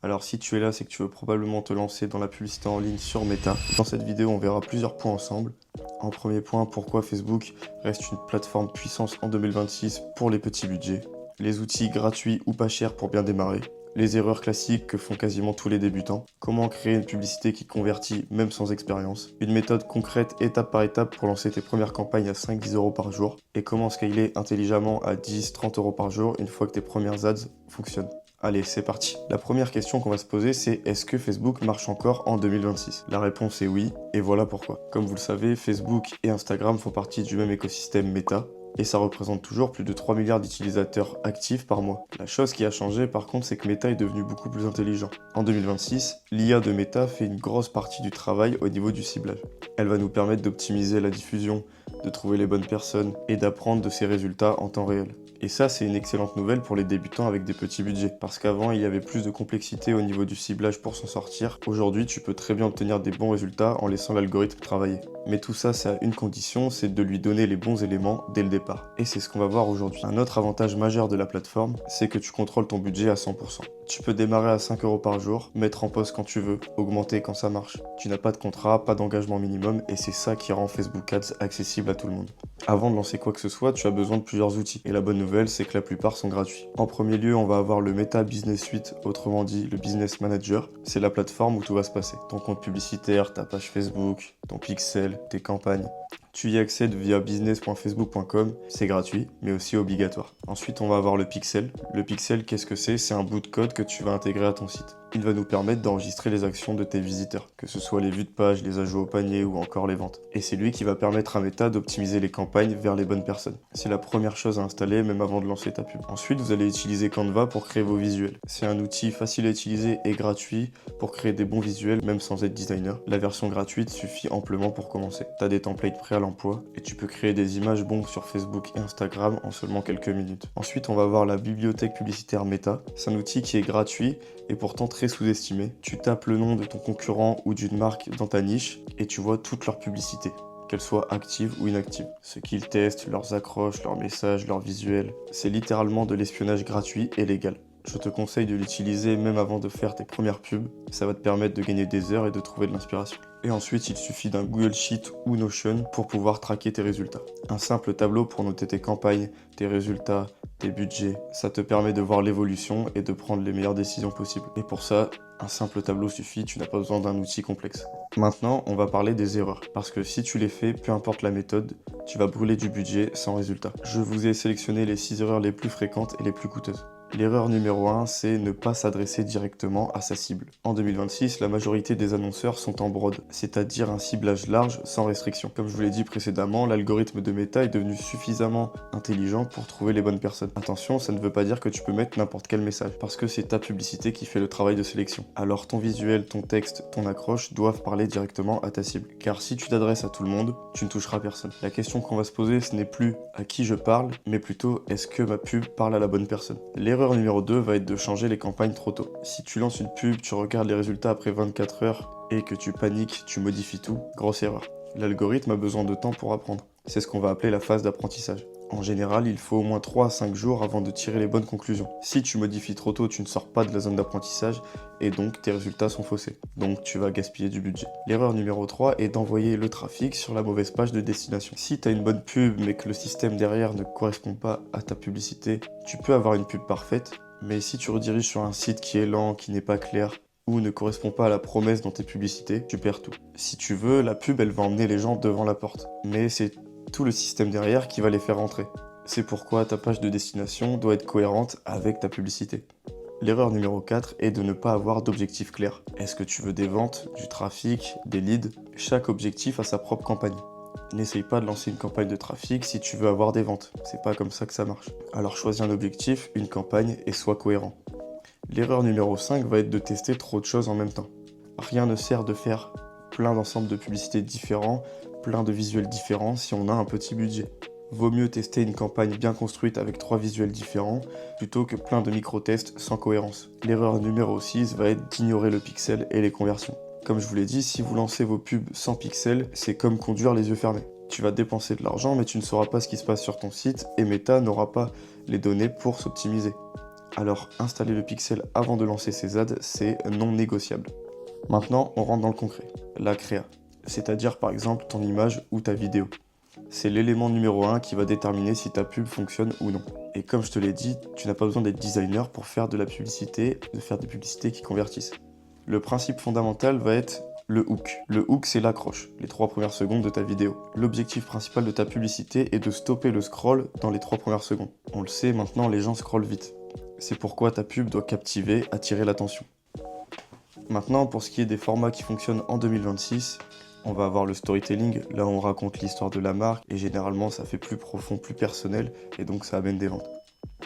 Alors si tu es là, c'est que tu veux probablement te lancer dans la publicité en ligne sur Meta. Dans cette vidéo, on verra plusieurs points ensemble. En premier point, pourquoi Facebook reste une plateforme puissance en 2026 pour les petits budgets. Les outils gratuits ou pas chers pour bien démarrer. Les erreurs classiques que font quasiment tous les débutants. Comment créer une publicité qui convertit même sans expérience. Une méthode concrète étape par étape pour lancer tes premières campagnes à 5-10 euros par jour. Et comment scaler intelligemment à 10-30 euros par jour une fois que tes premières ads fonctionnent. Allez, c'est parti. La première question qu'on va se poser, c'est est-ce que Facebook marche encore en 2026? La réponse est oui, et voilà pourquoi. Comme vous le savez, Facebook et Instagram font partie du même écosystème Meta, et ça représente toujours plus de 3 milliards d'utilisateurs actifs par mois. La chose qui a changé par contre, c'est que Meta est devenu beaucoup plus intelligent. En 2026, l'IA de Meta fait une grosse partie du travail au niveau du ciblage. Elle va nous permettre d'optimiser la diffusion, de trouver les bonnes personnes et d'apprendre de ses résultats en temps réel. Et ça, c'est une excellente nouvelle pour les débutants avec des petits budgets. Parce qu'avant, il y avait plus de complexité au niveau du ciblage pour s'en sortir. Aujourd'hui, tu peux très bien obtenir des bons résultats en laissant l'algorithme travailler. Mais tout ça, ça a une condition, c'est de lui donner les bons éléments dès le départ. Et c'est ce qu'on va voir aujourd'hui. Un autre avantage majeur de la plateforme, c'est que tu contrôles ton budget à 100%. Tu peux démarrer à 5 euros par jour, mettre en pause quand tu veux, augmenter quand ça marche. Tu n'as pas de contrat, pas d'engagement minimum, et c'est ça qui rend Facebook Ads accessible à tout le monde. Avant de lancer quoi que ce soit, tu as besoin de plusieurs outils. Et la bonne nouvelle, c'est que la plupart sont gratuits. En premier lieu, on va avoir le Meta Business Suite, autrement dit le Business Manager. C'est la plateforme où tout va se passer. Ton compte publicitaire, ta page Facebook, ton pixel, tes campagnes. Tu y accèdes via business.facebook.com, c'est gratuit, mais aussi obligatoire. Ensuite, on va avoir le pixel. Le pixel, qu'est-ce que c'est? C'est un bout de code que tu vas intégrer à ton site. Il va nous permettre d'enregistrer les actions de tes visiteurs, que ce soit les vues de page, les ajouts au panier ou encore les ventes. Et c'est lui qui va permettre à Meta d'optimiser les campagnes vers les bonnes personnes. C'est la première chose à installer même avant de lancer ta pub. Ensuite, vous allez utiliser Canva pour créer vos visuels. C'est un outil facile à utiliser et gratuit pour créer des bons visuels même sans être designer. La version gratuite suffit amplement pour commencer. Tu as des templates prêts à l'emploi et tu peux créer des images bombes sur Facebook et Instagram en seulement quelques minutes. Ensuite, on va voir la bibliothèque publicitaire Meta. C'est un outil qui est gratuit et pourtant très sous-estimé. Tu tapes le nom de ton concurrent ou d'une marque dans ta niche et tu vois toutes leurs publicités, qu'elles soient actives ou inactives. Ce qu'ils testent, leurs accroches, leurs messages, leurs visuels. C'est littéralement de l'espionnage gratuit et légal. Je te conseille de l'utiliser même avant de faire tes premières pubs. Ça va te permettre de gagner des heures et de trouver de l'inspiration. Et ensuite, il suffit d'un Google Sheet ou Notion pour pouvoir traquer tes résultats. Un simple tableau pour noter tes campagnes, tes résultats, tes budgets. Ça te permet de voir l'évolution et de prendre les meilleures décisions possibles. Et pour ça, un simple tableau suffit, tu n'as pas besoin d'un outil complexe. Maintenant, on va parler des erreurs. Parce que si tu les fais, peu importe la méthode, tu vas brûler du budget sans résultat. Je vous ai sélectionné les 6 erreurs les plus fréquentes et les plus coûteuses. L'erreur numéro 1, c'est ne pas s'adresser directement à sa cible. En 2026, la majorité des annonceurs sont en broad, c'est-à-dire un ciblage large sans restriction. Comme je vous l'ai dit précédemment, l'algorithme de Meta est devenu suffisamment intelligent pour trouver les bonnes personnes. Attention, ça ne veut pas dire que tu peux mettre n'importe quel message, parce que c'est ta publicité qui fait le travail de sélection. Alors ton visuel, ton texte, ton accroche doivent parler directement à ta cible. Car si tu t'adresses à tout le monde, tu ne toucheras personne. La question qu'on va se poser, ce n'est plus à qui je parle, mais plutôt est-ce que ma pub parle à la bonne personne. L'erreur numéro 2 va être de changer les campagnes trop tôt. Si tu lances une pub, tu regardes les résultats après 24 heures et que tu paniques, tu modifies tout, grosse erreur. L'algorithme a besoin de temps pour apprendre. C'est ce qu'on va appeler la phase d'apprentissage. En général, il faut au moins 3 à 5 jours avant de tirer les bonnes conclusions. Si tu modifies trop tôt, tu ne sors pas de la zone d'apprentissage et donc tes résultats sont faussés. Donc tu vas gaspiller du budget. L'erreur numéro 3 est d'envoyer le trafic sur la mauvaise page de destination. Si tu as une bonne pub mais que le système derrière ne correspond pas à ta publicité, tu peux avoir une pub parfaite, mais si tu rediriges sur un site qui est lent, qui n'est pas clair, ou ne correspond pas à la promesse dans tes publicités, tu perds tout. Si tu veux, la pub, elle va emmener les gens devant la porte. Mais c'est tout le système derrière qui va les faire rentrer. C'est pourquoi ta page de destination doit être cohérente avec ta publicité. L'erreur numéro 4 est de ne pas avoir d'objectif clair. Est-ce que tu veux des ventes, du trafic, des leads? Chaque objectif a sa propre campagne. N'essaye pas de lancer une campagne de trafic si tu veux avoir des ventes. C'est pas comme ça que ça marche. Alors choisis un objectif, une campagne et sois cohérent. L'erreur numéro 5 va être de tester trop de choses en même temps. Rien ne sert de faire plein d'ensembles de publicités différents, plein de visuels différents si on a un petit budget. Vaut mieux tester une campagne bien construite avec 3 visuels différents plutôt que plein de micro-tests sans cohérence. L'erreur numéro 6 va être d'ignorer le pixel et les conversions. Comme je vous l'ai dit, si vous lancez vos pubs sans pixels, c'est comme conduire les yeux fermés. Tu vas dépenser de l'argent mais tu ne sauras pas ce qui se passe sur ton site et Meta n'aura pas les données pour s'optimiser. Alors installer le pixel avant de lancer ses ads, c'est non négociable. Maintenant, on rentre dans le concret. La créa, c'est-à-dire par exemple ton image ou ta vidéo. C'est l'élément numéro 1 qui va déterminer si ta pub fonctionne ou non. Et comme je te l'ai dit, tu n'as pas besoin d'être designer pour faire de la publicité, de faire des publicités qui convertissent. Le principe fondamental va être le hook. Le hook, c'est l'accroche, les 3 premières secondes de ta vidéo. L'objectif principal de ta publicité est de stopper le scroll dans les 3 premières secondes. On le sait, maintenant les gens scrollent vite. C'est pourquoi ta pub doit captiver, attirer l'attention. Maintenant, pour ce qui est des formats qui fonctionnent en 2026, on va avoir le storytelling, là on raconte l'histoire de la marque, et généralement ça fait plus profond, plus personnel, et donc ça amène des ventes.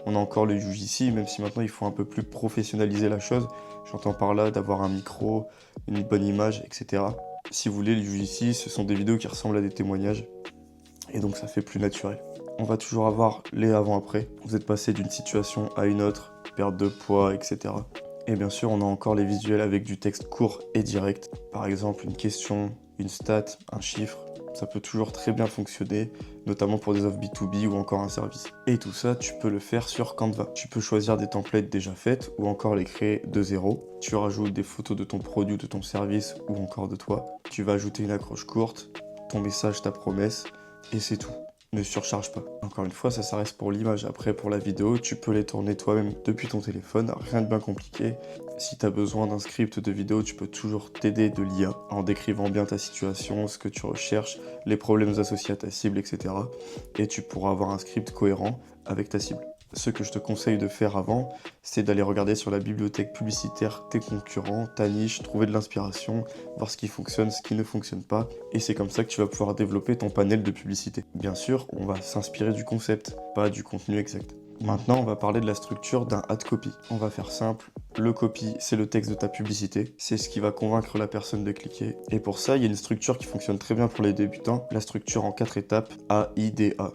On a encore le UGC, même si maintenant il faut un peu plus professionnaliser la chose. J'entends par là d'avoir un micro, une bonne image, etc. Si vous voulez, le UGC, ce sont des vidéos qui ressemblent à des témoignages, et donc ça fait plus naturel. On va toujours avoir les avant-après. Vous êtes passé d'une situation à une autre, perte de poids, etc. Et bien sûr, on a encore les visuels avec du texte court et direct. Par exemple, une question, une stat, un chiffre. Ça peut toujours très bien fonctionner, notamment pour des offres B2B ou encore un service. Et tout ça, tu peux le faire sur Canva. Tu peux choisir des templates déjà faites ou encore les créer de zéro. Tu rajoutes des photos de ton produit ou de ton service ou encore de toi. Tu vas ajouter une accroche courte, ton message, ta promesse, et c'est tout. Ne surcharge pas. Encore une fois, ça reste pour l'image. Après, pour la vidéo, tu peux les tourner toi-même depuis ton téléphone, rien de bien compliqué. Si tu as besoin d'un script de vidéo, tu peux toujours t'aider de l'IA en décrivant bien ta situation, ce que tu recherches, les problèmes associés à ta cible, etc. Et tu pourras avoir un script cohérent avec ta cible. Ce que je te conseille de faire avant, c'est d'aller regarder sur la bibliothèque publicitaire tes concurrents, ta niche, trouver de l'inspiration, voir ce qui fonctionne, ce qui ne fonctionne pas, et c'est comme ça que tu vas pouvoir développer ton panel de publicité. Bien sûr, on va s'inspirer du concept, pas du contenu exact. Maintenant, on va parler de la structure d'un ad copy. On va faire simple. Le copy, c'est le texte de ta publicité. C'est ce qui va convaincre la personne de cliquer. Et pour ça, il y a une structure qui fonctionne très bien pour les débutants. La structure en 4 étapes, AIDA.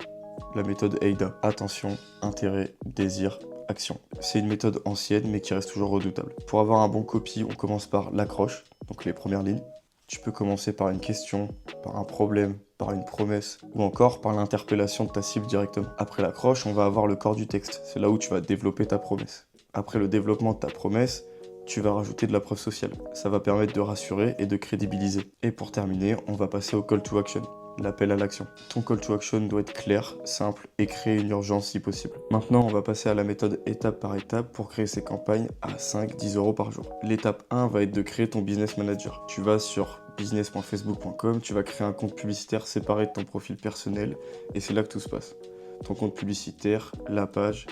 La méthode AIDA. Attention, intérêt, désir, action. C'est une méthode ancienne mais qui reste toujours redoutable. Pour avoir un bon copy, on commence par l'accroche, donc les premières lignes. Tu peux commencer par une question, par un problème, par une promesse ou encore par l'interpellation de ta cible directement. Après l'accroche, on va avoir le corps du texte. C'est là où tu vas développer ta promesse. Après le développement de ta promesse, tu vas rajouter de la preuve sociale. Ça va permettre de rassurer et de crédibiliser. Et pour terminer, on va passer au call to action. L'appel à l'action. Ton call to action doit être clair, simple et créer une urgence si possible. Maintenant, on va passer à la méthode étape par étape pour créer ces campagnes à 5-10 € par jour. L'étape 1 va être de créer ton business manager. Tu vas sur business.facebook.com, tu vas créer un compte publicitaire séparé de ton profil personnel et c'est là que tout se passe. Ton compte publicitaire, la page,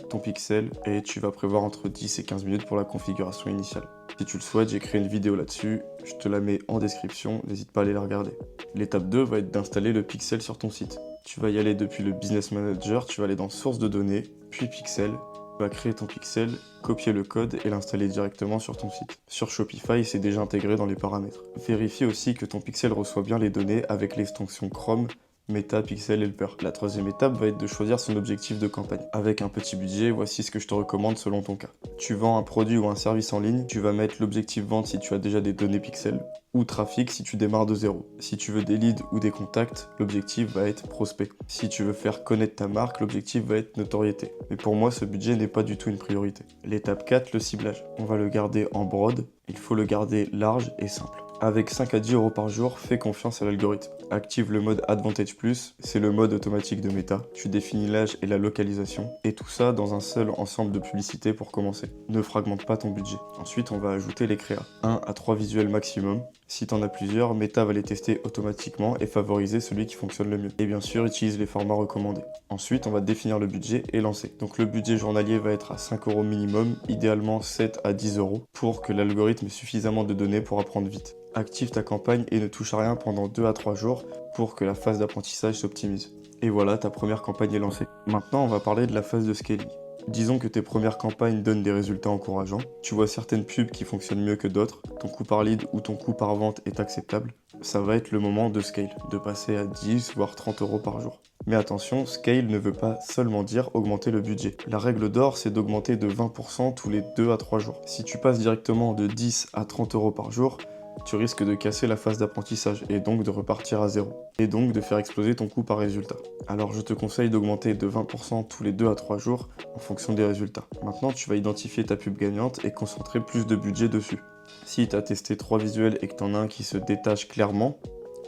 ton pixel et tu vas prévoir entre 10 et 15 minutes pour la configuration initiale. Si tu le souhaites, j'ai créé une vidéo là-dessus, je te la mets en description, n'hésite pas à aller la regarder. L'étape 2 va être d'installer le pixel sur ton site. Tu vas y aller depuis le Business Manager, tu vas aller dans Source de données, puis Pixel. Tu vas créer ton pixel, copier le code et l'installer directement sur ton site. Sur Shopify, c'est déjà intégré dans les paramètres. Vérifie aussi que ton pixel reçoit bien les données avec l'extension Chrome, Meta, Pixel, Helper. La troisième étape va être de choisir son objectif de campagne. Avec un petit budget, voici ce que je te recommande selon ton cas. Tu vends un produit ou un service en ligne, tu vas mettre l'objectif vente si tu as déjà des données pixels, ou trafic si tu démarres de zéro. Si tu veux des leads ou des contacts, l'objectif va être prospect. Si tu veux faire connaître ta marque, l'objectif va être notoriété. Mais pour moi, ce budget n'est pas du tout une priorité. L'étape 4, le ciblage. On va le garder en broad, il faut le garder large et simple. Avec 5 à 10 € par jour, fais confiance à l'algorithme. Active le mode Advantage Plus, c'est le mode automatique de Meta. Tu définis l'âge et la localisation, et tout ça dans un seul ensemble de publicités pour commencer. Ne fragmente pas ton budget. Ensuite, on va ajouter les créas. 1 à 3 visuels maximum. Si tu en as plusieurs, Meta va les tester automatiquement et favoriser celui qui fonctionne le mieux. Et bien sûr, utilise les formats recommandés. Ensuite, on va définir le budget et lancer. Donc le budget journalier va être à 5 € minimum, idéalement 7 à 10 € pour que l'algorithme ait suffisamment de données pour apprendre vite. Active ta campagne et ne touche à rien pendant 2 à 3 jours pour que la phase d'apprentissage s'optimise. Et voilà, ta première campagne est lancée. Maintenant, on va parler de la phase de scaling. Disons que tes premières campagnes donnent des résultats encourageants. Tu vois certaines pubs qui fonctionnent mieux que d'autres. Ton coût par lead ou ton coût par vente est acceptable. Ça va être le moment de scale, de passer à 10 voire 30 € par jour. Mais attention, scale ne veut pas seulement dire augmenter le budget. La règle d'or, c'est d'augmenter de 20% tous les 2 à 3 jours. Si tu passes directement de 10 à 30 € par jour, tu risques de casser la phase d'apprentissage et donc de repartir à zéro. Et donc de faire exploser ton coût par résultat. Alors je te conseille d'augmenter de 20% tous les 2 à 3 jours en fonction des résultats. Maintenant, tu vas identifier ta pub gagnante et concentrer plus de budget dessus. Si tu as testé 3 visuels et que tu en as un qui se détache clairement,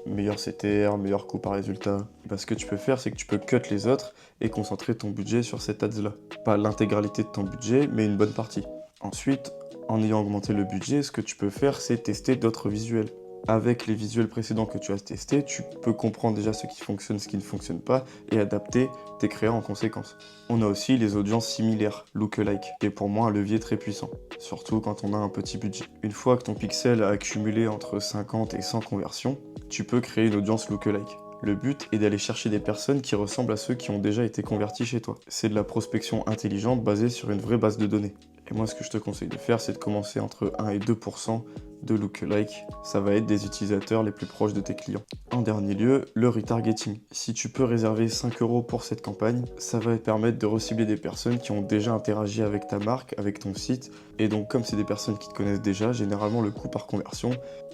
meilleur CTR, meilleur coût par résultat, ce que tu peux faire, c'est que tu peux cut les autres et concentrer ton budget sur cet ads-là. Pas l'intégralité de ton budget, mais une bonne partie. Ensuite, en ayant augmenté le budget, ce que tu peux faire, c'est tester d'autres visuels. Avec les visuels précédents que tu as testés, tu peux comprendre déjà ce qui fonctionne, ce qui ne fonctionne pas, et adapter tes créas en conséquence. On a aussi les audiences similaires, lookalike, qui est pour moi un levier très puissant, surtout quand on a un petit budget. Une fois que ton pixel a accumulé entre 50 et 100 conversions, tu peux créer une audience lookalike. Le but est d'aller chercher des personnes qui ressemblent à ceux qui ont déjà été convertis chez toi. C'est de la prospection intelligente basée sur une vraie base de données. Et moi, ce que je te conseille de faire, c'est de commencer entre 1 et 2% de lookalike. Ça va être des utilisateurs les plus proches de tes clients. En dernier lieu, le retargeting. Si tu peux réserver 5 € pour cette campagne, ça va te permettre de recibler des personnes qui ont déjà interagi avec ta marque, avec ton site. Et donc, comme c'est des personnes qui te connaissent déjà, généralement le coût par conversion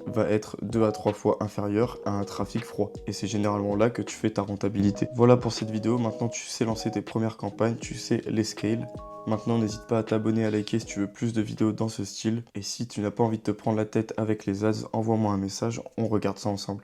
va être 2 à 3 fois inférieur à un trafic froid. Et c'est généralement là que tu fais ta rentabilité. Voilà pour cette vidéo. Maintenant, tu sais lancer tes premières campagnes, tu sais les scale. Maintenant, n'hésite pas à t'abonner, à liker si tu veux plus de vidéos dans ce style. Et si tu n'as pas envie de te prendre la tête avec les ads, envoie-moi un message, on regarde ça ensemble.